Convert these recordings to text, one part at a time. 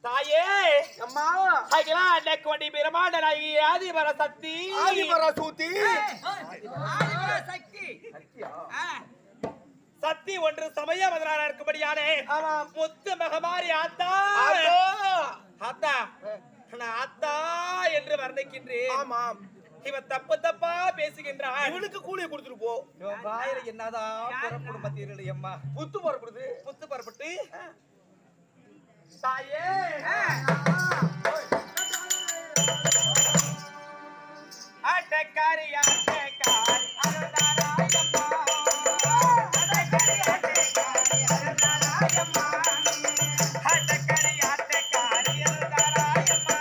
தாயே அம்மா ஐயா நெக்கோடி பிரமாண்டனாகி ஆதிபர சக்தி சக்தி ஒன்று சமய மதனாரா இருக்கும்படியானே முத்து மகமாரி ஆத்தா ஆத்தா நான் ஆத்தா என்று வர்ணிக்கின்றேன். ஆமாம் இவன் தப்பு தப்பா பேசுகின்றான். இவனுக்கு கூலியை கொடுத்துட்டு போ. இவன் வாயில என்னதான் புறப்படும் பத்தியர்கள் அம்மா புத்து புறப்பட்டு தாயே ஆட்டக்காரி ஆட்டக்காரி அருந்தாராயம்மா ஆட்டக்காரி ஆட்டக்காரி அருந்தாராயம்மா ஆட்டக்காரி ஆட்டக்காரி அருந்தாராயம்மா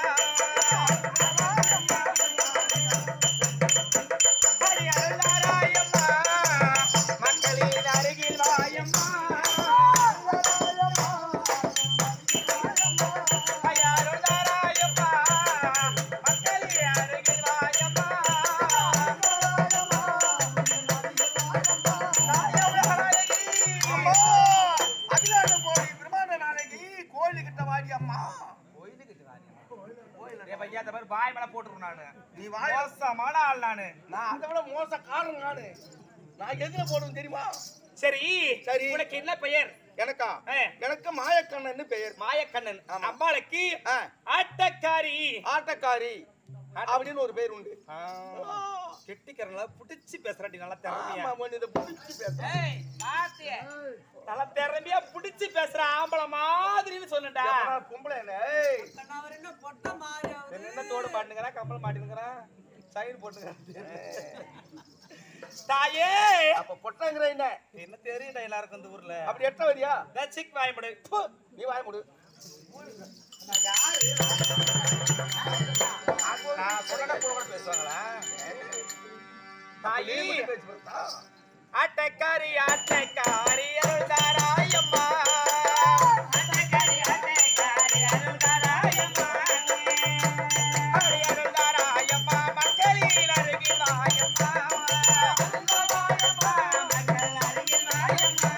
ஹரி அருந்தாராயம்மா மக்களின் அருகில் வாயம்மா வாய் மேல போட்டுருவேன் நானு. நீ மோசமான ஆள் நானு. நான் அதை விட மோசக்காரன் நானு. நான் எதுல போடுவேன் தெரியுமா? சரி சரி உனக்கு என்ன பெயர்? எனக்கா எனக்கு மாயக்கண்ணன் பெயர். மாயக்கண்ணன். அம்மாளுக்கு ஆட்டக்காரி அப்படின்னு ஒரு பேர் உண்டு. கெட்டிக்கறனால புடிச்சு பேசுறாடி. நல்லா திறமையா புடிச்சு பேசுற நல்லா திறமையா புடிச்சு பேசுற ஆம்பளை மாதிரின்னு சொன்னடா. பொம்பளை என்ன தோடு மாட்டுங்கிறா கம்பளம் மாட்டுங்கிறான் சைன் போட்டுக்கிறான். தாயே அப்ப பொட்டங்கிற என்ன தெரியும்டா எல்லாருக்கும் இந்த ஊர்ல. அப்படி எட்ட வரியா? சிக் வாய முடு. நீ வாய முடு. பேசுவாங்களா தாயே? ஆட்டக்காரி ஆட்டக்காரி அருள்தாராயம்மா ஆட்டக்காரி ஆட்டக்காரி அருள்தாராயம்மா ஹரி அருள்தாராயம்மா மக்களின் அருகில் வாயம்மா மக்கள் அருகில் வாயம்மா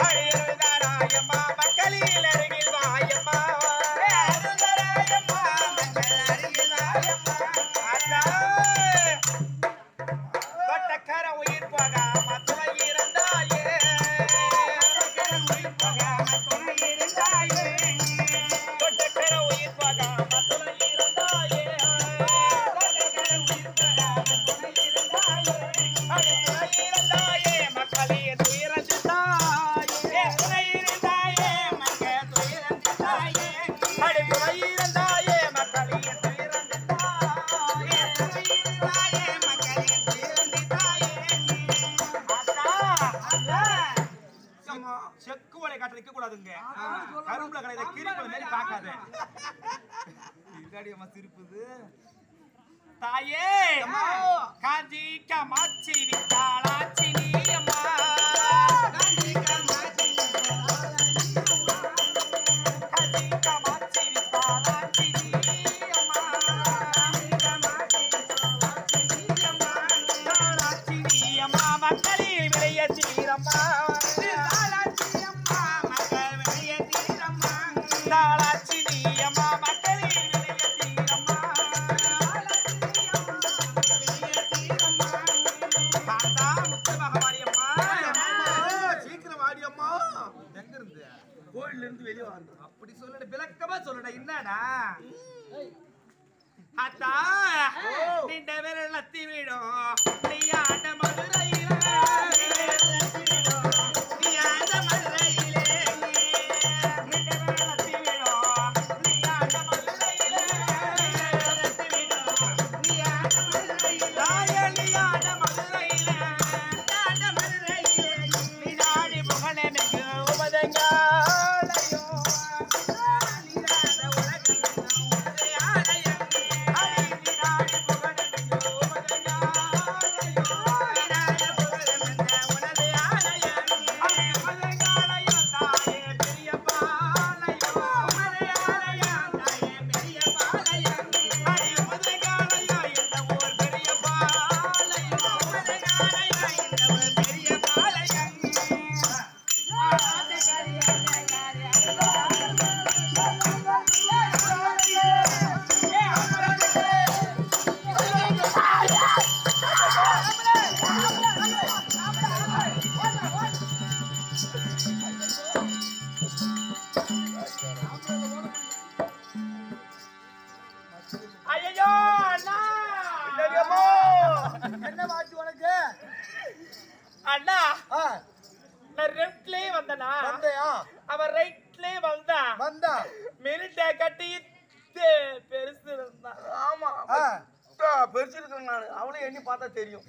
ஹரி அருள்தாராயம்மா மக்களின் அருகில் வாயம்மா அருள்தாராயம்மா மக்கள் அருகில் வாயம்மா அண்ணா தொட்டக்கர உயிர் போகாம துணை இருந்தாயே உயிர் போகாம துணை இருந்தாயே தொட்டக்கர உயிர் போகாம துணை இருந்தாயே தொட்டக்கர உயிர் போகாம துணை இருந்தாயே அடி துணை இருந்தாயே மக்களே துயிரந்தாயே துணை இருந்தாயே மக்களே துயிரந்தாயே அடி துணை இருந்தாயே மக்களே துயிரந்தாயே துணை இருந்தாயே மக்களே செக்கு வலை காட்ட நிக்க கூடாதுங்க. கரும்புல கடையில கிரிப்பல மாதிரி காக்காத. இதாடி அம்மா சிரிப்புது. தாயே காஞ்சி காமாட்சி விட்டாளாச்சி நீ அம்மா காஞ்சி காமாட்சி காஞ்சி காமாட்சி விட்டாளாச்சி நீ அம்மா காஞ்சி காமாட்சி விட்டாளாச்சி நீ அம்மா தாளாச்சி நீ அம்மா மக்களில் விளைய தீரம்மா தாளாச்சி அம்மா மக்கள் விளைய தீரம்மா கோயில்ல இருந்து வெளியே வரணும். அப்படி சொல்லட விளக்கமா சொல்லட என்னடா அத்தா நின்ற விரல் அத்தி விடும் நீ ஆட்ட மதுரையில நீ ஆட்ட மதுரையிலே நின்ற விரல் அத்தி விடும் நீ ஆட்ட மதுரையில நீ ஆட்ட மதுரையில நீ ஆட்ட மதுரையில நீ நாடி புகழ எனக்கு உபதங்காலையோ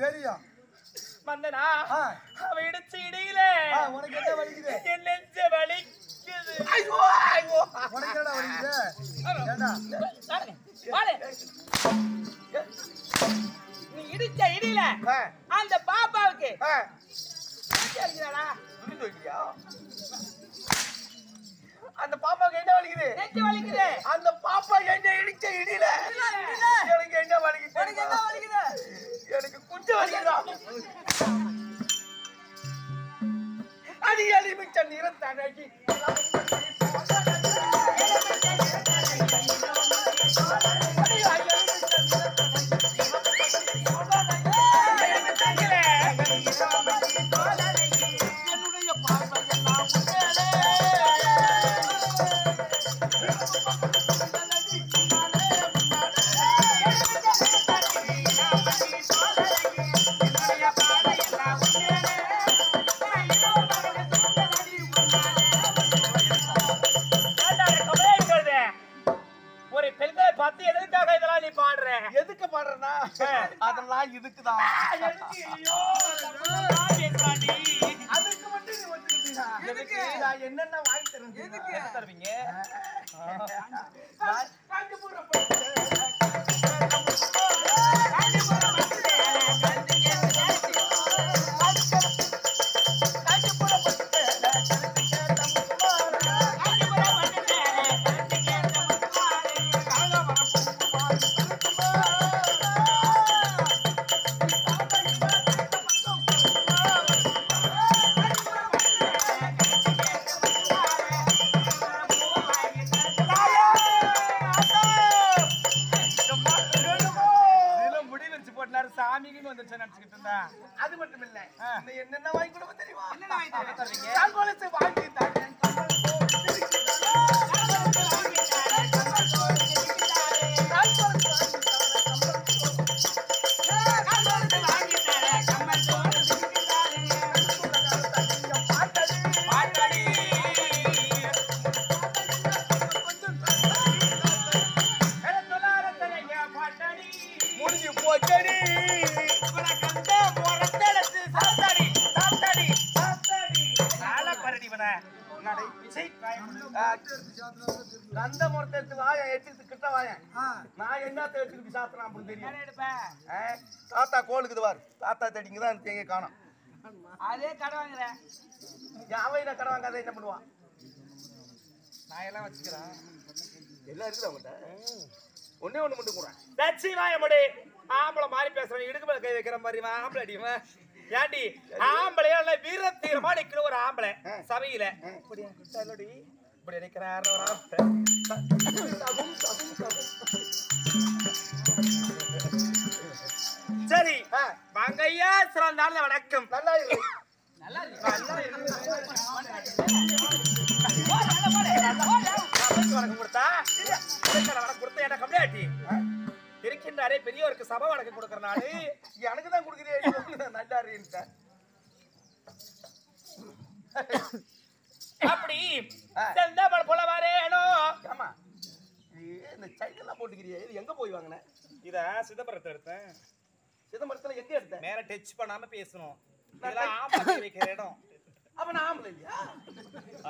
தெரியும் வந்தனா அவ இடிச்சு இடையில உனக்கு என்ன வலிக்குது? என் நெஞ்ச வலிக்குது. ஐயோ ஐயோ உனக்கு என்ன வலிக்குது? ஏண்டா வாடே நீ இடிச்ச இடையில அந்த பாப்பாவுக்கு வலிக்குதாடா? துணி துவைக்கிறியா? அந்த பாப்பாவுக்கு என்ன வலிக்குது? நெஞ்ச வலிக்குது. அந்த பாப்பா என்ன இடிச்ச இடையில எனக்கு என்ன வலிக்குது? உனக்கு என்ன வலிக்குது? எனக்கு குஞ்ச வலிக்குதா? அடி எலுமிச்ச நிறத்தழகி எதுக்கு பாடுறனா? அதெல்லாம் இதுக்குதான். அதுக்கு மட்டும் நீ ஒத்துக்கிட்டீங்க. எதுக்கு? நான் என்னென்ன வாங்கி தரேன்? எதுக்கு தருவீங்க? அது மட்டும் இல்ல, என்னென்ன வாங்கி கொடுக்க தெரியுமா? என்ன வாங்கி தருவீங்க? தங்கொலுசு வாங்கி தரேன். முடிஞ்சு போச்சடி கந்த முறத்தை வாய எட்டு கிட்ட வாய நான் என்னத்த எடுத்துக்கிட்டு சாத்திரம் அப்படின்னு தெரியும். தாத்தா கோலுக்குது வாரு, தாத்தா தேடிங்கதான் தேங்க காணும். அதே கடை வாங்குறேன். யாவையில கடை வாங்காத என்ன பண்ணுவான்? நான் எல்லாம் வச்சுக்கிறேன். எல்லாம் இருக்குது அவங்ககிட்ட. ஒன்னே ஒண்ணு மட்டும் கூட தச்சி வாயமுடி ஆம்பளை மாதிரி பேசுறேன். இடுக்கு மேல கை வைக்கிற மாதிரி ஆம்பளை அடிமா ஏண்டி ஆம்பளையால வீர தீரமா நிக்கிற ஒரு ஆம்பளை சபையில இப்படி நிக்கிறாரு. சரி வாங்கய்யா, சில நாள் வணக்கம். நல்லா இருக்கு. நல்லா இருக்கு. வணக்கம் கொடுத்தா வணக்கம் கொடுத்த என்ன கம்மியாட்டி இருக்கின்றாரே பெரியவருக்கு சபை வணக்கம் கொடுக்குற நாடு எனக்கு தான் கொடுக்குறேன் நல்லா இருக்கேன் அப்படி செந்தாமல் போல வரேனோ. ஆமா இந்த சைக்கிள்லாம் போட்டுக்கிறியே இது எங்க போய் வாங்கின? இத சிதம்பரத்தை எடுத்தேன். சிதம்பரத்துல எங்க எடுத்தேன்? மேல டச் பண்ணாம பேசணும். இதெல்லாம் ஆம்பளை வைக்கிற இடம். அப்ப நான் ஆம்பளை இல்லையா?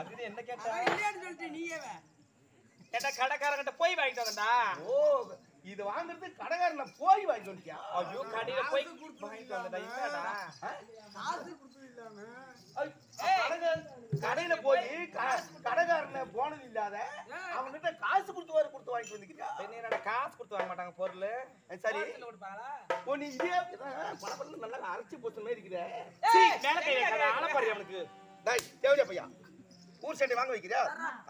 அது என்ன கேட்டா இல்லன்னு சொல்லிட்டு நீயே கேட்டா கடைக்காரங்கிட்ட போய் வாங்கிட்டு வந்தா. ஓ இது வாங்குறது கடைக்காரன போய் வாங்கிட்டு வந்துட்டியா? ஐயோ கடையில போய் வாங்கிட்டு வந்தடா. என்னடா காசு கொடுத்தது இல்லாம கடையில போய் கடைக்காரன போனது இல்லாத அவன்கிட்ட காசு கொடுத்து வாங்கிட்டு வந்துக்கிறியா? என்னடா காசு கொடுத்து வாங்க மாட்டாங்க பொருள். சரி ஓ நீ இதே பணப்பண்ண நல்லா அரைச்சி போட்டு மாதிரி இருக்கிற. மேல கை வைக்காத ஆளப்பாரி அவனுக்கு. டேய் தேவடியா பையா ஊர் சண்டை வாங்க வைக்கிறியா?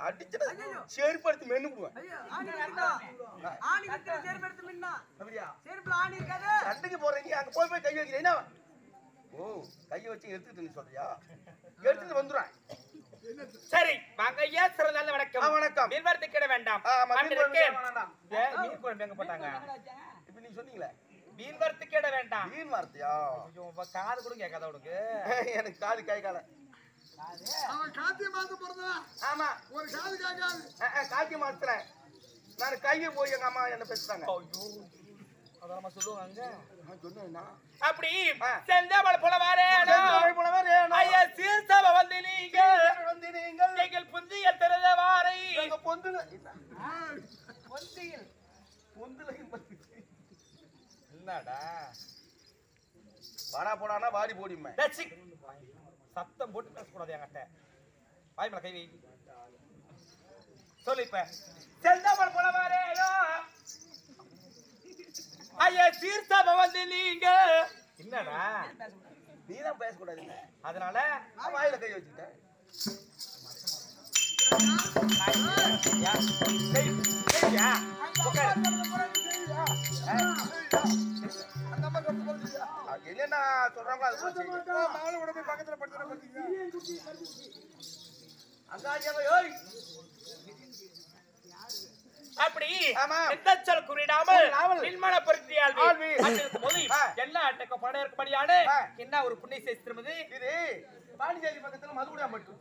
அடிச்சட செருப்படுத்து மென்னு விடுவேன். ஆணி விக்கிற செருப்பு எடுத்து மின்னா. அப்படியா? செருப்புல ஆணி இருக்காது. சண்டைக்கு போறீங்க அங்க போய் கை வைக்கிறேன் என்ன? ஓ கையை வச்சு எடுத்துட்டு நீ சொல்றியா? எடுத்துட்டு வந்துறேன். சரி வாங்க ஐயா சிறந்த வணக்கம். வணக்கம். மீன் வறுத்து கிட வேண்டாம். மீன் குழம்பு எங்க போட்டாங்க? இப்ப நீ சொன்னீங்களே மீன் வறுத்து கிட வேண்டாம். மீன் வார்த்தையா? காது கூட கேட்காத உனக்கு. எனக்கு காது கேட்காத. அவன் காத்திய மாத்த போறதா? ஆமா ஒரு காது கேட்காது. காத்திய மாத்துறேன். நான் கையை போய் எங்க அம்மா என்ன பேசுறாங்க. ஐயோ அதெல்லாம் சொல்லுவாங்க. சொன்னா அப்படி செந்தாமல் போல வரேனோ. ஐயா சீர்சபை வந்து நீங்கள் புந்தியல் திறந்த வாரை. என்னடா வாடா போடானா வாடி போடிமே. சத்தம் போட்டு பேசக்கூடாது என்கிட்ட. வாய் மேல கை வை. சொல்லு இப்ப. செந்தாமல் போல வரேனோ. ஐயா சீர்சபை வந்து நீங்க. என்னடா நீதான் பேசக்கூடாது. அதனால வாயில கை வச்சுக்கிட்டேன். என்னன்னா சொல்றாங்களோ அது பக்கத்துல படுத்துற அப்படி எந்த சொல் குறியிடாமல் நின்மன பொருத்தியால் எல்லா அட்டைக்கு படம் இருக்கும்படியான என்ன ஒரு புண்ணிய சேர்த்திருமது. இது பாண்டிச்சேரி பக்கத்துல மதுகுடியா மட்டும்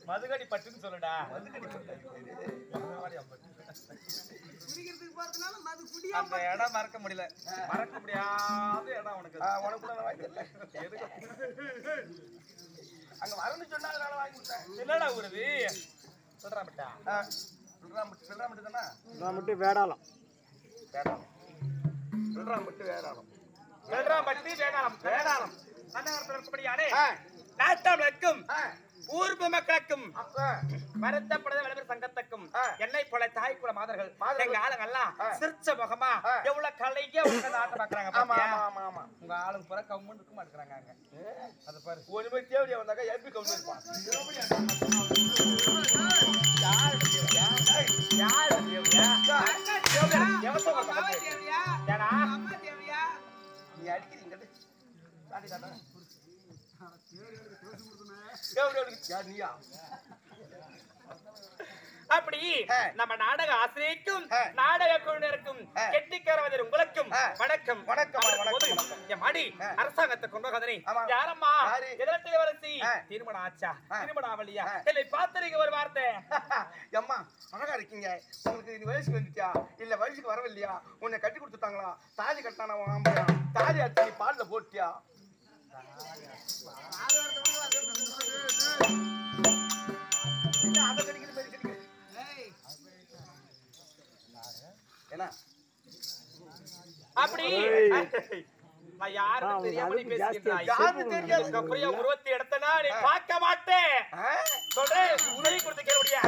மதுகடி பட்டுன்னு சொல்லுடா. அந்த இடம் மறக்க முடியல. மறக்க முடியாத இடம் உனக்கு. அங்க வரணும்னு சொன்னா அதனால வாங்கி கொடுத்தேன். என்னடா ஊருது சொல்றாமட்டா? சொல்றாமட்டு தானே? சொல்றாமட்டு வேடாளம். சொல்றாமட்டு வேடாளம். வேடாளம் அன்னவர்படியானே நாட்டாமலுக்கும் ஊர்பு மக்களுக்கும் வருத்தப்படாத வளவர் சங்கத்துக்கும் என்னை போல தாய் குல மாதர்கள் எங்க ஆளுங்கெல்லாம் சிரிச்ச முகமா எவ்வளவு கலைக்கு அவங்க ஆட்ட பாக்குறாங்க. உங்க ஆளுங்க பூரா கம்முன்னு இருக்க மாட்டேங்கிறாங்க. அங்க அது பாரு ஒரு மாதிரி தேவடியா வந்தாக்கா எப்படி கவுண்ட் இருப்பான். நீ அடிக்கிறீங்க நீயா? அப்படி நம்ம நாடக ஆசிரியருக்கும் நாடக குழுவினருக்கும் கெட்டிக்காரவதர் உங்களுக்கும் வணக்கம். மாடி அரசாங்கத்தை கொண்டகதனை யாரம்மா எதிரத்தில் வரசி திருமணம் ஆச்சா திருமணம் ஆவலியா இல்லை பாத்திரிக்க ஒரு வார்த்தை. அம்மா அழகா இருக்கீங்க. உங்களுக்கு இது வயசுக்கு வந்துட்டியா இல்ல வயசுக்கு வரவில்லையா? உன்னை கட்டி கொடுத்துட்டாங்களா? தாலி கட்டானா? தாலி அடிச்சு பால்ல போட்டியா? அப்படி நான் யாருக்கு தெரியாம நீ பேசுகிறேன். யாருக்கு தெரியாது அப்படியே உருவத்தை எடுத்தனா நீ பார்க்க மாட்டேன் சொல்றேன். உதவி கொடுத்து கேளுடியா?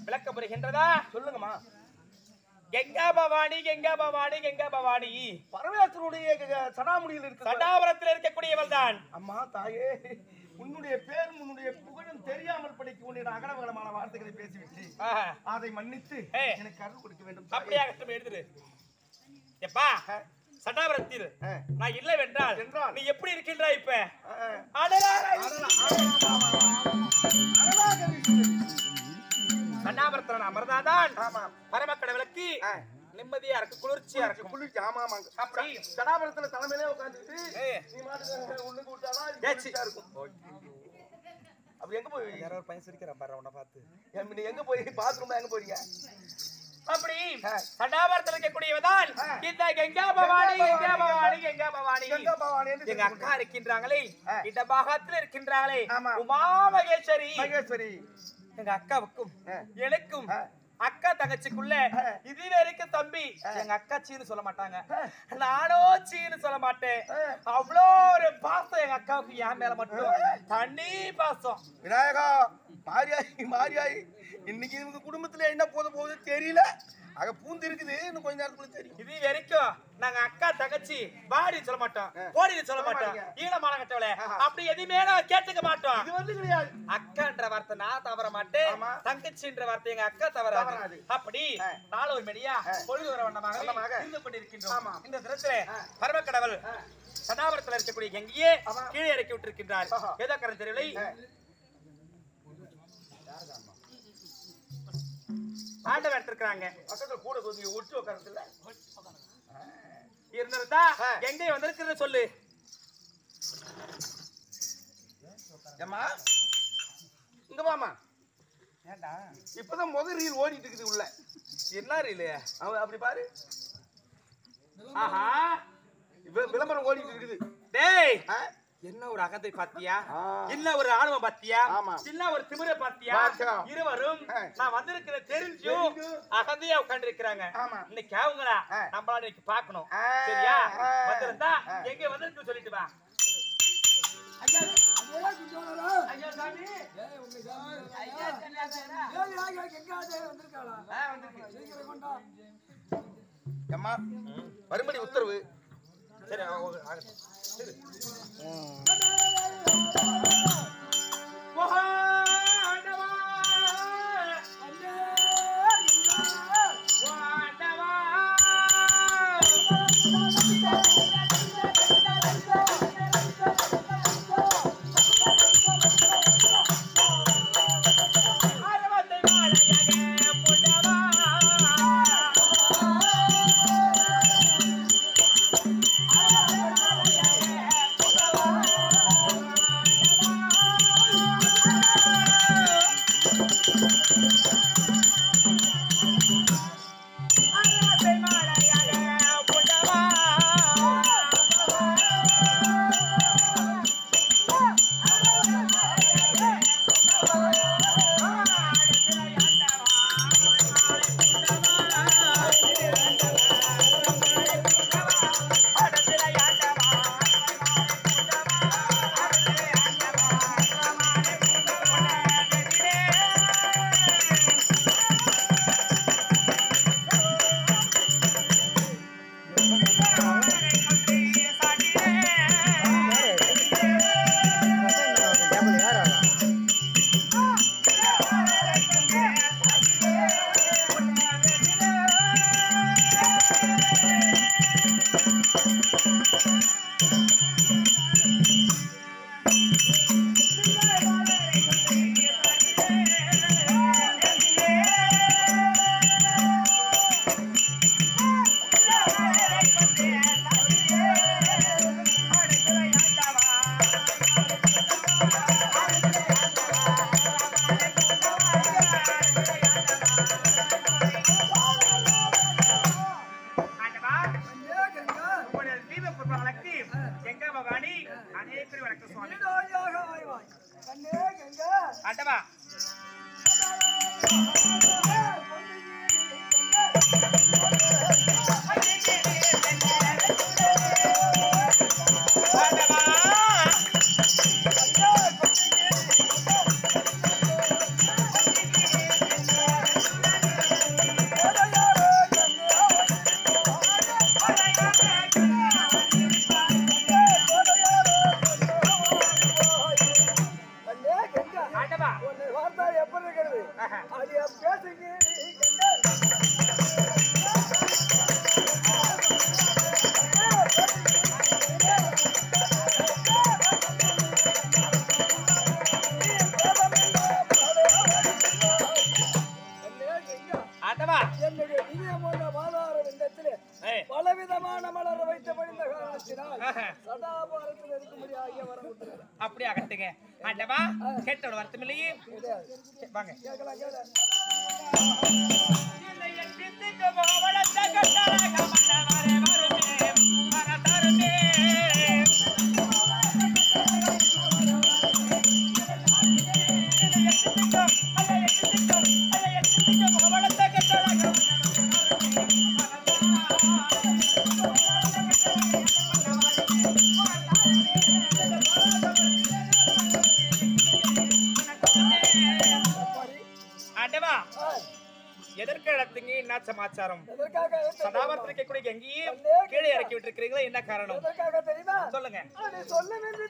விளக்கப்படுகின்றதா? சொல்லுங்கம்மா. கங்கா பவானி, கங்கா பவானி, கங்கா பவானி பரமேஸ்வரனுடைய சடாமுடியில் இருக்கு. சடாபுரத்தில் இருக்கக்கூடியவள் தான். அம்மா தாயே, உன்னுடைய பேர் உன்னுடைய புகழும் தெரியாமல் படிக்க உன்னுடைய அகலவகலமான வார்த்தைகளை பேசிவிட்டு அதை மன்னித்து எனக்கு அருள் கொடுக்க வேண்டும். அப்படியே கஷ்டம் எழுதுரு. எப்பா சடாபுரத்தில் நான் இல்லவென்றால் நீ எப்படி இருக்கின்றாய் இப்ப? சடாபுரத்தில் அமர்ந்தாதான் பரமக்கடவுளுக்கு நிம்மதியா இருக்கு, குளிர்ச்சியா இருக்கு. குளிர்ச்சி. ஆமா ஆமாங்க. அப்படி சடாபுரத்துல தலைமையிலே உட்காந்துட்டு நீ மாட்டுக்கு உள்ளுக்கு விட்டாதான் இருக்கும். அப்படி எங்க போய் யாரோ ஒரு பையன் சிரிக்கிறான் பாரு, உன்னை பார்த்து. எங்க போய் பாத்ரூம் எங்க போறீங்க? அப்படி சடாபுரத்தில் இருக்கக்கூடியவதான் இந்த கங்கா பவானி, கங்கா பவானி, கங்கா பவானி. கங்கா பவானி எங்க அக்கா இருக்கின்றாங்களே, இந்த பாகத்தில் இருக்கின்றாங்களே உமா மகேஸ்வரி. மகேஸ்வரி எங்க அக்காவுக்கும் எனக்கும் அக்கா தங்கச்சிக்குள்ள இது வரைக்கும் தம்பி எங்க அக்கா சீன்னு சொல்ல மாட்டாங்க, நானோ சீன்னு சொல்ல மாட்டேன். அவ்வளோ ஒரு பாசம் எங்க அக்காவுக்கு என் மேல மட்டும், தண்ணி பாசம். விநாயகா, மாரியாயி மாரியாயி, இன்னைக்கு இவங்க குடும்பத்துல என்ன போது தெரியல. அங்க பூந்து இருக்குது, இன்னும் கொஞ்ச நேரத்துக்குள்ள தெரியும். இது வரைக்கும் நாங்க அக்கா தங்கச்சி வாடி சொல்ல மாட்டோம், போடி சொல்ல மாட்டோம், ஈழமான கட்டவளே அப்படி எதுவுமே நான் கேட்டுக்க மாட்டோம். இது வந்து கிடையாது. அக்கான்ற வார்த்தை நான் தவற மாட்டேன், தங்கச்சின்ற வார்த்தை எங்க அக்கா தவறாது. அப்படி நாலு ஒரு மணியா பொழுது வர வண்ணமாக இருந்து கொண்டிருக்கின்றோம். இந்த தினத்திலே பரமக்கடவுள் சடாபுரத்தில் இருக்கக்கூடிய எங்கேயே கீழே இறக்கி விட்டிருக்கின்றார். ஏதோ கரன் தெரியலை ஆண்டவ எடுத்திருக்காங்க. பக்கத்துல கூட கொஞ்சம் ஒட்டி உட்காரத்துல இருந்திருந்தா எங்கே வந்திருக்கிறத சொல்லு. ஏம்மா இங்க வாமா. ஏண்டா இப்பதான் முதல் ரீல் ஓடிட்டு இருக்குது உள்ள. என்ன ரீலு? அப்படி பாரு. ஆஹா, விளம்பரம் ஓடிட்டு இருக்குது. டேய், என்ன ஒரு அகத்தை பாத்தியா, என்ன ஒரு ஆணவம் பாத்தியா, சின்ன ஒரு திமிர பாத்தியா? இருவரும் நான் வந்திருக்கிற தெரிஞ்சும் அகந்தையா உட்கார்ந்து இருக்கிறாங்க. இன்னைக்கு அவங்களா நம்மளால இன்னைக்கு பாக்கணும். சரியா? வந்திருந்தா எங்க வந்திருக்கு சொல்லிட்டு வா. அம்மா மறுபடி உத்தரவு. சரி Oh கைக்குறி வணக்கம் சுவாமி. நீடோடியாக வாய்வாய். கண்ணே கங்கா. ஆண்டவா. பலவிதமான மலர் வைத்து படிந்த காரணத்தினால் சதாபாரத்தில் இருக்கும்படி ஆகிய வரம் அப்படி ஆகட்டுங்க. ஆண்டவா கேட்டோட வருத்தம் இல்லையே. வாங்க கேட்கலாம் கேள எதற்கு இடத்துங்க என்ன சமாச்சாரம்? சதாபரத்திற்கு கூட எங்கேயும் கீழே இறக்கி விட்டுருக்கீங்களா? என்ன காரணம் தெரியுமா? சொல்லுங்க. சொல்ல வேண்டி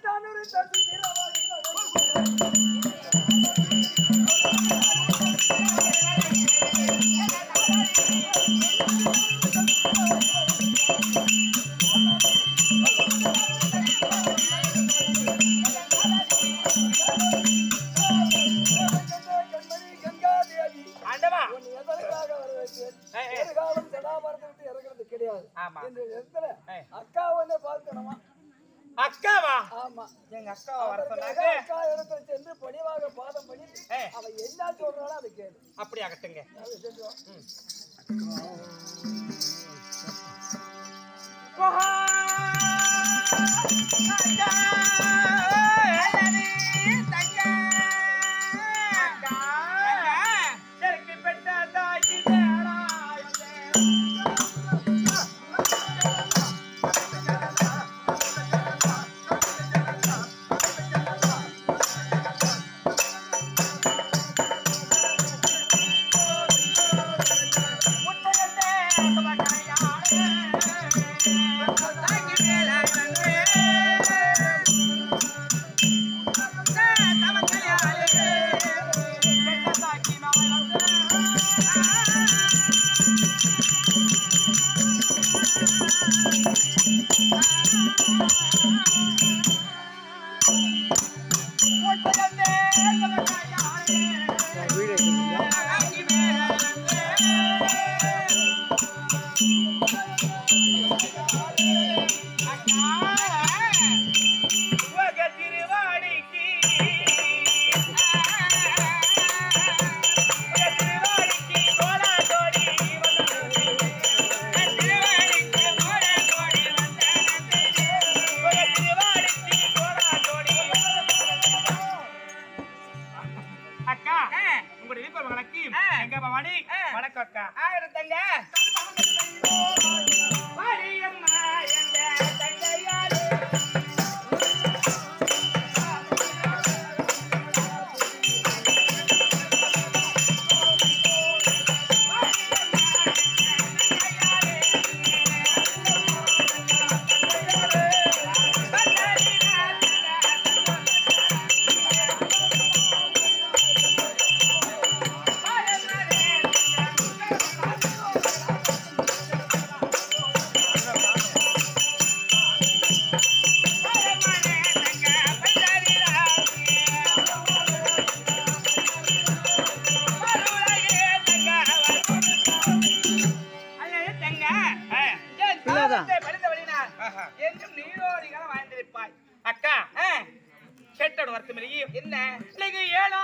அக்காவனே பார்க்கணுமா? அக்காவா? ஆமா, எங்க அக்காவை வர சொன்னாங்க. அக்கா இடத்துல சென்று பணிவாக பாதம் பண்ணி அவ என்ன சொல்றாலும் அதை கேளு. அப்படி ஆகட்டுங்க. அக்கா கேட்டோட வருத்தம் என்ன ஏழா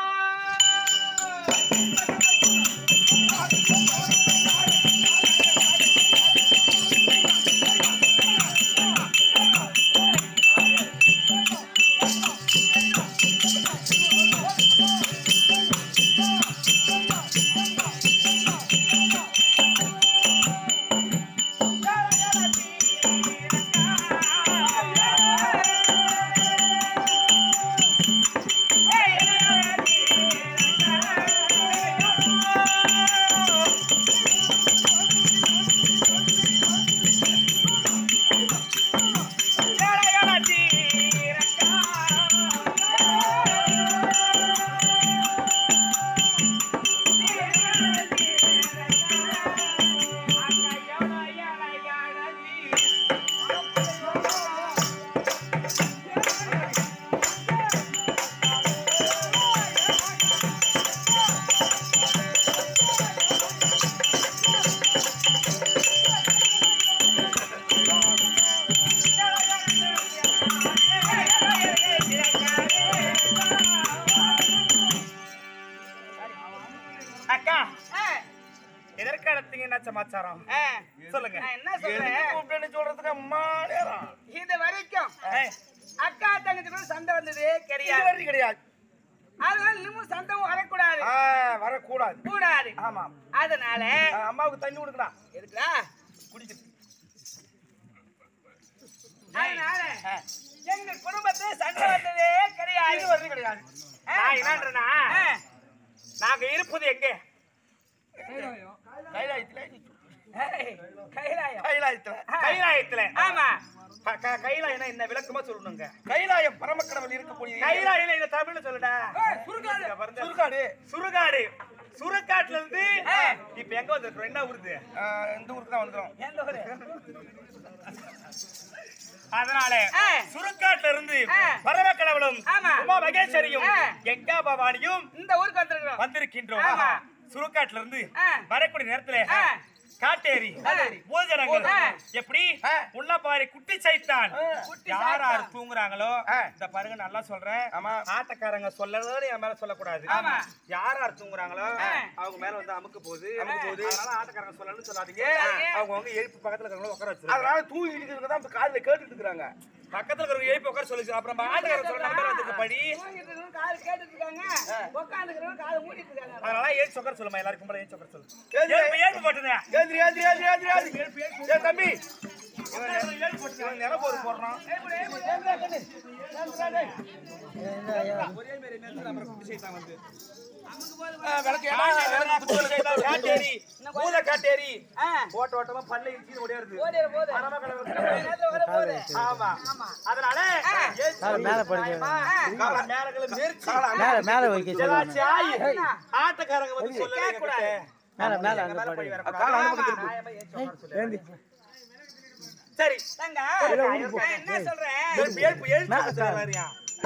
சமாச்சாரம் சொல்லுங்க. நான் என்ன சொல்றேன் கூப்பிட்டு சொல்றதுக்கு அம்மா நேரம் இது வரைக்கும் அக்கா தங்கச்சி சண்டை வந்ததே கிடையாது கிடையாது. அதனால இன்னும் சண்டையும் வரக்கூடாது வரக்கூடாது கூடாது. ஆமா. அதனால அம்மாவுக்கு தண்ணி கொடுக்கடா எதுக்குடா குடிச்சு. அதனால எங்க குடும்பத்துல சண்டை வந்ததே கிடையாது கிடையாது. நான் என்னன்றேன்னா நாங்க இருப்பது எங்க கைலாயத்துல கைலாயம் கைலாயத்துல கைலாயத்துல ஆமா கைலாயம் என்ன விளக்கமா சொல்லணுங்க கைலாயம் பரமக்கடவுள் இருக்கக்கூடிய கைலாயம் என்ன தமிழ்ல சொல்லுடா சுருக்காடு சுருகாடு சுரக்காட்டுல இருந்து இப்ப எங்க வந்திருக்கோம் என்ன ஊருது இந்த ஊருக்கு தான் வந்துடும். எந்த ஊரு அதனால சுருக்காட்டுல இருந்து பரமக்கடவுளும் உமா மகேஸ்வரியும் கங்கா பவானியும் இந்த ஊருக்கு வந்திருக்கின்றோம். சுருக்காட்டுல இருந்து வரக்கூடிய நேரத்துல காட்டேரி பூஜனங்கள் எப்படி உள்ள பாரு குட்டி சைத்தான் யார் யார் தூங்குறாங்களோ இந்த பாருங்க நல்லா சொல்றேன். ஆட்டக்காரங்க சொல்லலன்னு என் மேல சொல்லக்கூடாது. யார் யார் தூங்குறாங்களோ அவங்க மேல வந்து அமுக்கு போகுது. அதனால ஆட்டக்காரங்க சொல்லலன்னு சொல்லாதீங்க. அவங்க எழுப்பு பக்கத்துல இருக்கிறவங்க உட்கார வச்சு அதனால தூங்கி இருக்கிறவங்க தான் காதுல கேட்டுட்டு இருக்காங்க. பக்கத்துல இருக்கிறவங்க எழுப்பி உட்கார சொல்லி அப்புறம் ஆட்டக்காரங்க சொல்ல நம்ம வந்து படி காது கேட்டுட்டு இருக்காங்க உட்கார்ந்துக்கிறவங்க காது மூடிட்டு இருக்காங்க. அதனால ஏன் உட்கார சொல்லுமா எல்லாருக்கும் போல ஏன் உட்கார சொல்லு. எழுப்பு போட்டுங்க. தம்பி நிலப்போர் போடுறான். ஓட்டமா பல்ல இடிச்சு ஓடியாருது. அதனால ஆட்டக்காரங்க வந்து சொல்லக்கூடாது. சரி என்ன சொல்றேன்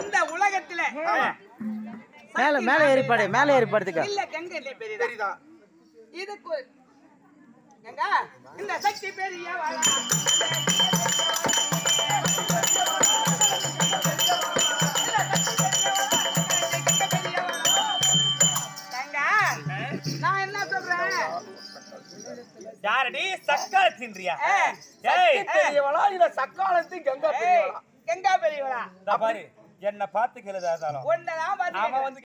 இந்த உலகத்துல மேல ஏறிப்பாடுங்க இல்ல கங்கை இல்ல பெரியதா இதுக்கு கங்கா இந்த சக்தி பெரிய நான் என்ன சொல்றேன் யாரடி சக்கால தின்றியா? ஏய் பெரியவளா இல்ல சக்காலத்து கங்கா பெரியவளா? கங்கா பெரியவளா பாரு என்ன பார்த்து கேளுதாதாலும் ஒண்ணா அவன் வந்து